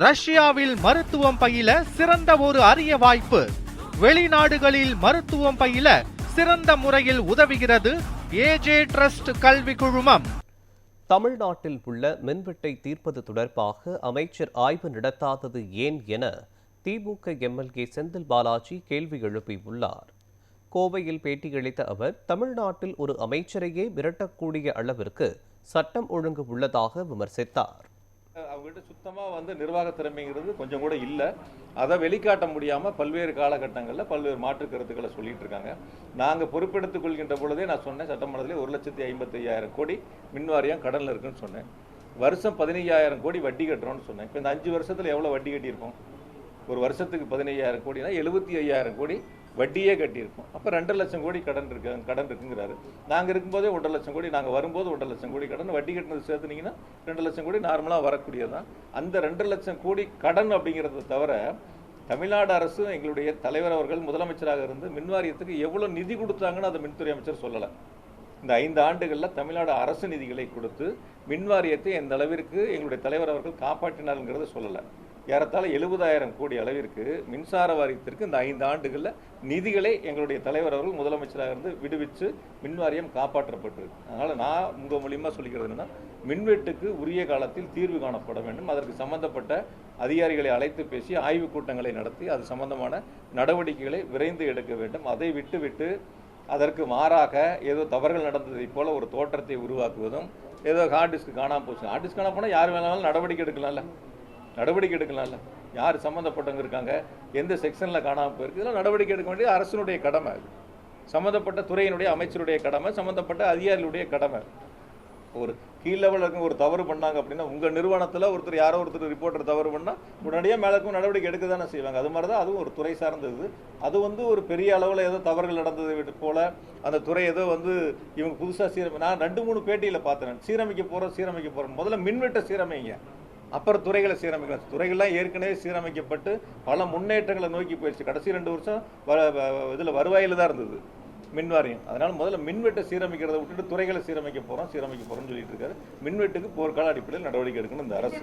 ரஷ்யாவில் மருத்துவம் பயில சிறந்த ஒரு அரிய வாய்ப்பு. வெளிநாடுகளில் மருத்துவம் பயில சிறந்த முறையில் உதவுகிறது ஏஜே ட்ரஸ்ட் கல்வி குழுமம். தமிழ்நாட்டில் உள்ள மின்வெட்டை தீர்ப்பது தொடர்பாக அமைச்சர் ஆய்வு நடத்தாதது ஏன் என திமுக எம்எல்ஏ செந்தில் பாலாஜி கேள்வி எழுப்பியுள்ளார். கோவையில் பேட்டியளித்த அவர், தமிழ்நாட்டில் ஒரு அமைச்சரையே மிரட்டக்கூடிய அளவிற்கு சட்டம் ஒழுங்கு உள்ளதாக விமர்சித்தார். அவங்ககிட்ட சுத்தமாக நிர்வாக திறமைங்கிறது கொஞ்சம் கூட இல்லை. அதை வெளிக்காட்ட முடியாமல் பல்வேறு காலகட்டங்களில் பல்வேறு மாற்று கருத்துக்களை சொல்லிட்டு இருக்காங்க. நாங்கள் பொறுப்பெடுத்துக் கொள்கின்ற பொழுதே நான் சொன்னேன், சட்டமன்றத்தில் 1,55,000 கோடி மின்வாரியம் கடனில் இருக்குன்னு சொன்னேன். வருஷம் 15,000 கோடி வட்டி கட்டுறோம்னு சொன்னேன். இப்போ இந்த 5 வருஷத்தில் எவ்வளோ வட்டி கட்டியிருக்கோம்? ஒரு வருஷத்துக்கு 15,000 கோடினா 75,000 கோடி வட்டியே கட்டியிருக்கோம். அப்போ 2 லட்சம் கோடி கடன் இருக்குங்கிறாரு. நாங்கள் இருக்கும்போதே 1,5 லட்சம் கோடி, நாங்கள் வரும்போது 1,5 லட்சம் கோடி கடன், வட்டி கட்டினது சேர்த்துனீங்கன்னா 2 லட்சம் கோடி நார்மலாக வரக்கூடியதான். அந்த 2 லட்சம் கோடி கடன் அப்படிங்கிறத தவிர தமிழ்நாடு அரசு, எங்களுடைய தலைவர் அவர்கள் முதலமைச்சராக இருந்து மின்வாரியத்துக்கு எவ்வளோ நிதி கொடுத்தாங்கன்னு அதை மின்துறை அமைச்சர் சொல்லலை. இந்த 5 ஆண்டுகளில் தமிழ்நாடு அரசு நிதிகளை கொடுத்து மின்வாரியத்தை எந்த அளவிற்கு எங்களுடைய தலைவர் அவர்கள் காப்பாற்றினாருங்கிறத சொல்லலை. ஏறத்தாழ 70,000 கோடி அளவிற்கு மின்சார வாரியத்திற்கு இந்த 5 ஆண்டுகளில் நிதிகளை எங்களுடைய தலைவர் அவர்கள் முதலமைச்சராக இருந்து விடுவித்து மின்வாரியம் காப்பாற்றப்பட்டிருக்கு. அதனால் நான் உங்கள் மூலியமாக சொல்லிக்கிறது என்னன்னா, மின்வெட்டுக்கு உரிய காலத்தில் தீர்வு காணப்பட வேண்டும். அதற்கு சம்பந்தப்பட்ட அதிகாரிகளை அழைத்து பேசி ஆய்வுக் கூட்டங்களை நடத்தி அது சம்பந்தமான நடவடிக்கைகளை விரைந்து எடுக்க வேண்டும். அதை விட்டு அதற்கு மாறாக ஏதோ தவறுகள் நடந்ததை போல ஒரு தோற்றத்தை உருவாக்குவதும், ஏதோ ஹார்ட் டிஸ்க் காணாமல் போச்சு, ஹார்ட் டிஸ்க் காணாமல் போனால் யார் வேணாலும் நடவடிக்கை எடுக்கலாம்ல. யார் சம்மந்தப்பட்டவங்க இருக்காங்க, எந்த செக்ஷனில் காணாமல் போயிருக்கு, இதெல்லாம் நடவடிக்கை எடுக்க வேண்டியது அரசினுடைய கடமை. சம்மந்தப்பட்ட துறையினுடைய அமைச்சருடைய கடமை, சம்மந்தப்பட்ட அதிகாரிகளுடைய கடமை. ஒரு கீழ் லெவலில் இருக்க ஒரு தவறு பண்ணாங்க அப்படின்னா, உங்கள் நிறுவனத்தில் யாரோ ஒருத்தர் ரிப்போர்ட்டர் தவறு பண்ணால் உடனடியாக மேலக்கும் நடவடிக்கை எடுக்க தானே செய்வாங்க. அது மாதிரி தான் அதுவும் ஒரு துறை சார்ந்தது. அது ஒரு பெரிய அளவில் ஏதோ தவறுகள் நடந்தது போல அந்த துறை ஏதோ இவங்க புதுசாக நான் 2-3 பேட்டியில் பார்த்தேன். சீரமைக்க போகிறோம். முதல்ல மின்வெட்டை சீரமைங்க, அப்புறம் துறைகளை சீரமைக்கலாம். துறைகள்லாம் ஏற்கனவே சீரமைக்கப்பட்டு பல முன்னேற்றங்களை நோக்கி போயிடுச்சு. கடைசி 2 வருஷம் வருவாயில் தான் இருந்தது மின்வாரியம். அதனால் முதல்ல மின்வெட்டை சீரமைக்கிறத விட்டுட்டு துறைகளை சீரமைக்க போகிறோம்னு சொல்லிட்டு இருக்காரு. மின்வெட்டுக்கு போர்க்கால அடிப்படையில் நடவடிக்கை எடுக்கணும் இந்த அரசு.